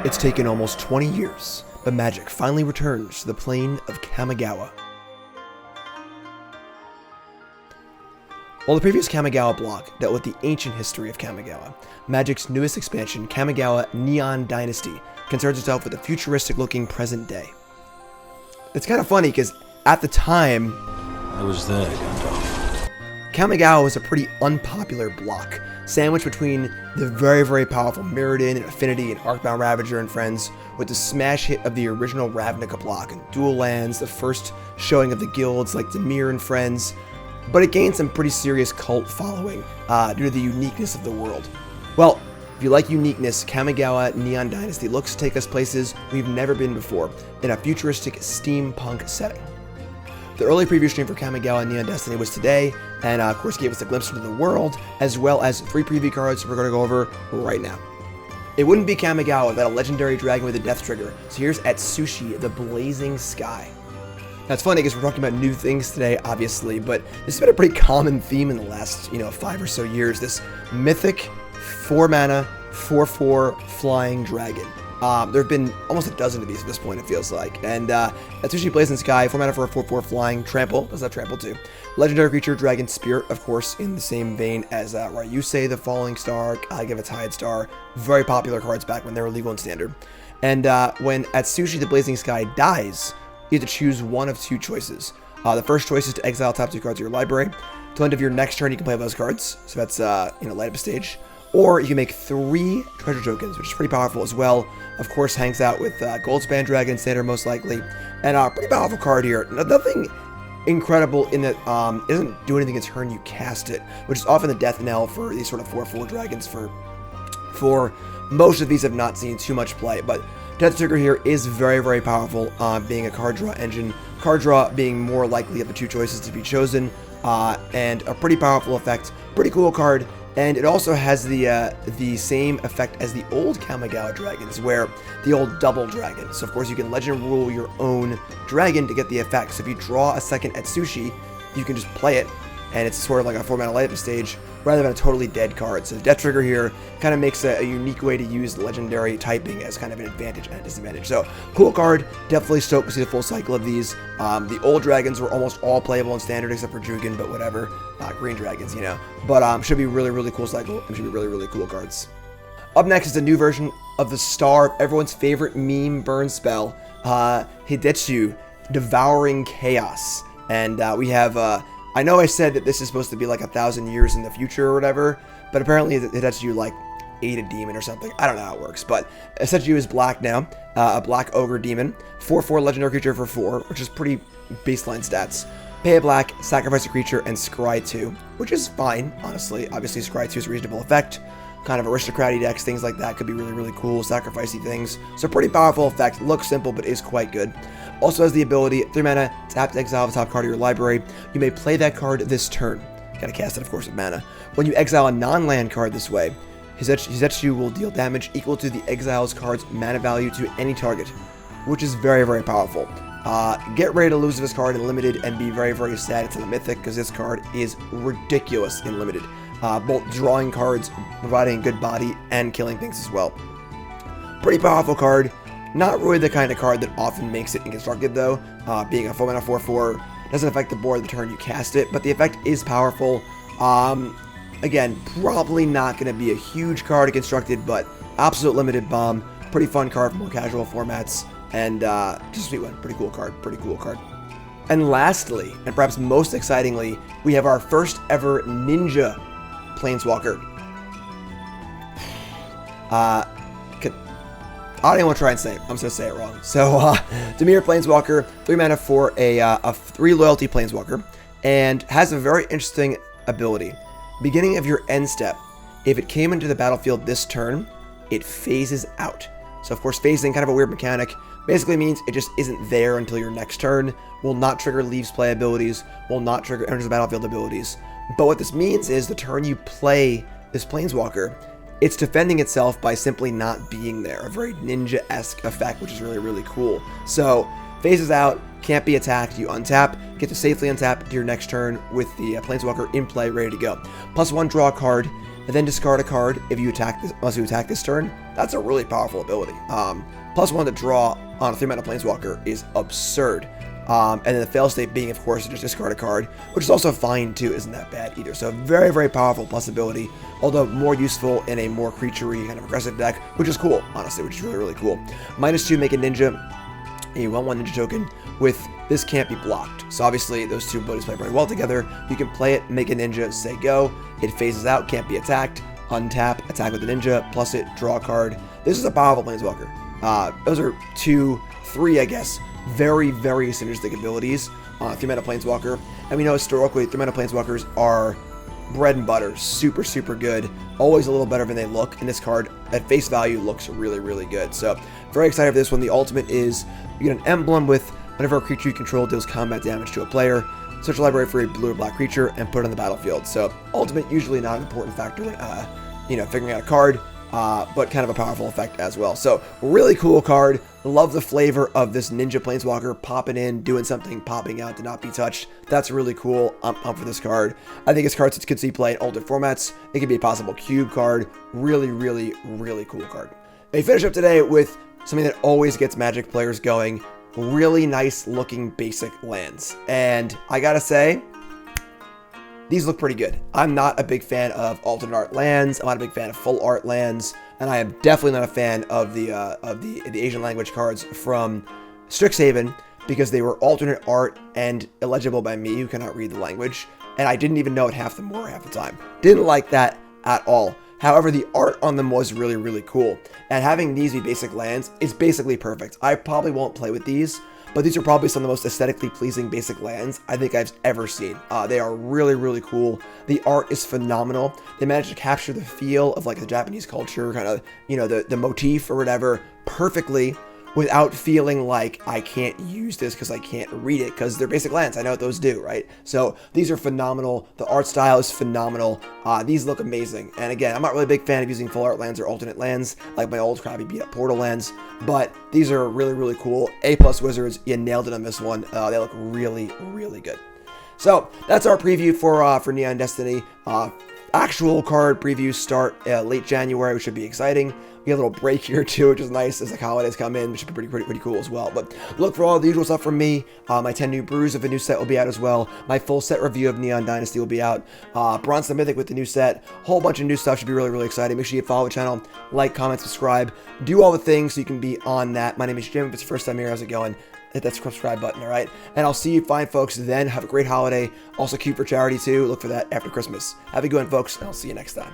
It's taken almost 20 years, but Magic finally returns to the plane of Kamigawa. While the previous Kamigawa block dealt with the ancient history of Kamigawa, Magic's newest expansion, Kamigawa Neon Dynasty, concerns itself with a futuristic-looking present day. It's kind of funny because at the time, I was there, Gandalf. Kamigawa was a pretty unpopular block, sandwiched between the very powerful Mirrodin and Affinity and Arcbound Ravager and friends, with the smash hit of the original Ravnica block and Dual Lands, the first showing of the guilds like Dimir and friends, but it gained some pretty serious cult following due to the uniqueness of the world. Well, if you like uniqueness, Kamigawa Neon Dynasty looks to take us places we've never been before in a futuristic steampunk setting. The early preview stream for Kamigawa Neon Destiny was today, and of course gave us a glimpse into the world, as well as 3 preview cards we're going to go over right now. It wouldn't be Kamigawa without a legendary dragon with a death trigger, so here's Atsushi, the Blazing Sky. Now it's funny because we're talking about new things today, obviously, but this has been a pretty common theme in the last, 5 or so years, this mythic 4-mana, 4/4 flying dragon. There have been almost a dozen of these at this point, it feels like. And Atsushi Blazing Sky, 4-mana for a 4/4 flying, trample, does have trample too. Legendary creature, Dragon Spirit, of course, in the same vein as Ryusei, the Falling Star, Kaiga, Tide Star. Very popular cards back when they were legal and standard. And when Atsushi the Blazing Sky dies, you have to choose one of 2 choices. The first choice is to exile top 2 cards of your library. Till end of your next turn, you can play those cards. So that's, light up a stage. Or you can make 3 treasure tokens, which is pretty powerful as well. Of course, hangs out with Goldspan Dragon, standard most likely. And a pretty powerful card here. Nothing incredible in that it doesn't do anything in turn you cast it, which is often the death knell for these sort of 4/4 dragons. For most of these have not seen too much play, but Death Trigger here is very powerful, being a card draw engine. Card draw being more likely of the 2 choices to be chosen, and a pretty powerful effect. Pretty cool card. And it also has the same effect as the old Kamigawa dragons, where the old double dragon. So of course you can legend rule your own dragon to get the effect. So if you draw a second Atsushi, you can just play it, and it's sort of like a 4-mana light up stage, rather than a totally dead card. So the Death Trigger here kind of makes a unique way to use legendary typing as kind of an advantage and a disadvantage. So cool card, definitely stoked to see the full cycle of these. The old dragons were almost all playable in standard except for Jugan, but whatever. Green dragons, But should be really cool cycle, and should be really cool cards. Up next is a new version of the star of everyone's favorite meme burn spell, Hidetsu, Devouring Chaos. And we have, I know I said that this is supposed to be like 1,000 years in the future or whatever, but apparently Hidetsu like ate a demon or something. I don't know how it works, but Hidetsu is black now, a black ogre demon, 4/4 legendary creature for 4, which is pretty baseline stats. Pay a black, sacrifice a creature, and scry 2, which is fine, honestly. Obviously, scry 2 is a reasonable effect. Kind of aristocratic decks, things like that could be really cool, sacrificey things. So pretty powerful effect, looks simple but is quite good. Also has the ability, 3 mana, tap to exile the top card of your library. You may play that card this turn. Gotta cast it, of course, with mana. When you exile a non-land card this way, Hidetsu will deal damage equal to the exile's card's mana value to any target, which is very powerful. Get ready to lose this card in Limited and be very sad it's in the Mythic, because this card is ridiculous in Limited. Both drawing cards, providing a good body, and killing things as well. Pretty powerful card. Not really the kind of card that often makes it inconstructed though. Being a 4-mana 4/4 doesn't affect the board the turn you cast it, but the effect is powerful. Again, probably not going to be a huge card to constructed, but absolute limited bomb. Pretty fun card for more casual formats. And just a sweet one. Pretty cool card. And lastly, and perhaps most excitingly, we have our first ever Ninja Planeswalker. I don't even want to try and say it. I'm just going to say it wrong. So, Dimir Planeswalker, 3 mana for a 3 loyalty Planeswalker, and has a very interesting ability. Beginning of your end step, if it came into the battlefield this turn, it phases out. So, of course, phasing, kind of a weird mechanic, basically means it just isn't there until your next turn, will not trigger leaves play abilities, will not trigger enters the battlefield abilities. But what this means is the turn you play this Planeswalker, it's defending itself by simply not being there. A very ninja-esque effect, which is really cool. So, phases out, can't be attacked, you untap, get to safely untap to your next turn with the Planeswalker in play, ready to go. +1 draw a card, and then discard a card if you attack this, unless you attack this turn. That's a really powerful ability. +1 to draw on a 3-mana Planeswalker is absurd. And then the failsafe being, of course, to just discard a card, which is also fine too, isn't that bad either. So very, very powerful plus ability, although more useful in a more creature-y kind of aggressive deck, which is cool, honestly, which is really, really cool. -2, make a ninja, a 1/1 ninja token with this can't be blocked. So obviously those two abilities play very well together. You can play it, make a ninja, say go, it phases out, can't be attacked, untap, attack with the ninja, plus it, draw a card. This is a powerful Planeswalker. Those are 2, 3, I guess, very, very synergistic abilities on a 3-mana Planeswalker. And we know historically 3-mana Planeswalkers are bread and butter, super, super good, always a little better than they look, and this card at face value looks really, really good. So very excited for this one. The ultimate is you get an emblem with whenever a creature you control deals combat damage to a player, search a library for a blue or black creature and put it on the battlefield. So ultimate usually not an important factor when figuring out a card, but kind of a powerful effect as well. So really cool card. Love the flavor of this Ninja Planeswalker popping in, doing something, popping out to not be touched. That's really cool. I'm pumped for this card. I think this card could see play in alternate formats. It could be a possible cube card. Really, really, really cool card. And we finish up today with something that always gets Magic players going. Really nice looking basic lands. And I gotta say, these look pretty good. I'm not a big fan of alternate art lands. I'm not a big fan of full art lands, and I am definitely not a fan of the Asian language cards from Strixhaven because they were alternate art and illegible by me, who cannot read the language, and I didn't even know it half the time. Didn't like that at all. However, the art on them was really, really cool, and having these be basic lands is basically perfect. I probably won't play with these, but these are probably some of the most aesthetically pleasing basic lands I think I've ever seen. They are really, really cool. The art is phenomenal. They managed to capture the feel of like the Japanese culture, kind of, the motif or whatever perfectly without feeling like I can't use this because I can't read it, because they're basic lands. I know what those do, right? So these are phenomenal. The art style is phenomenal. These look amazing. And again, I'm not really a big fan of using full art lands or alternate lands like my old crappy beat up Portal lands, but these are really, really cool. A+ Wizards, you nailed it on this one. They look really, really good. So that's our preview for Neon Destiny. Actual card previews start late January, which should be exciting. We get a little break here too, which is nice as the holidays come in, which should be pretty cool as well. But look for all the usual stuff from me. My 10 new brews of a new set will be out as well. My full set review of Neon Dynasty will be out. Bronze the Mythic with the new set. Whole bunch of new stuff, should be really, really exciting. Make sure you follow the channel, like, comment, subscribe. Do all the things so you can be on that. My name is Jim. If it's your first time here, how's it going? Hit that subscribe button, all right? And I'll see you fine folks then. Have a great holiday. Also, keep for charity too. Look for that after Christmas. Have a good one, folks, and I'll see you next time.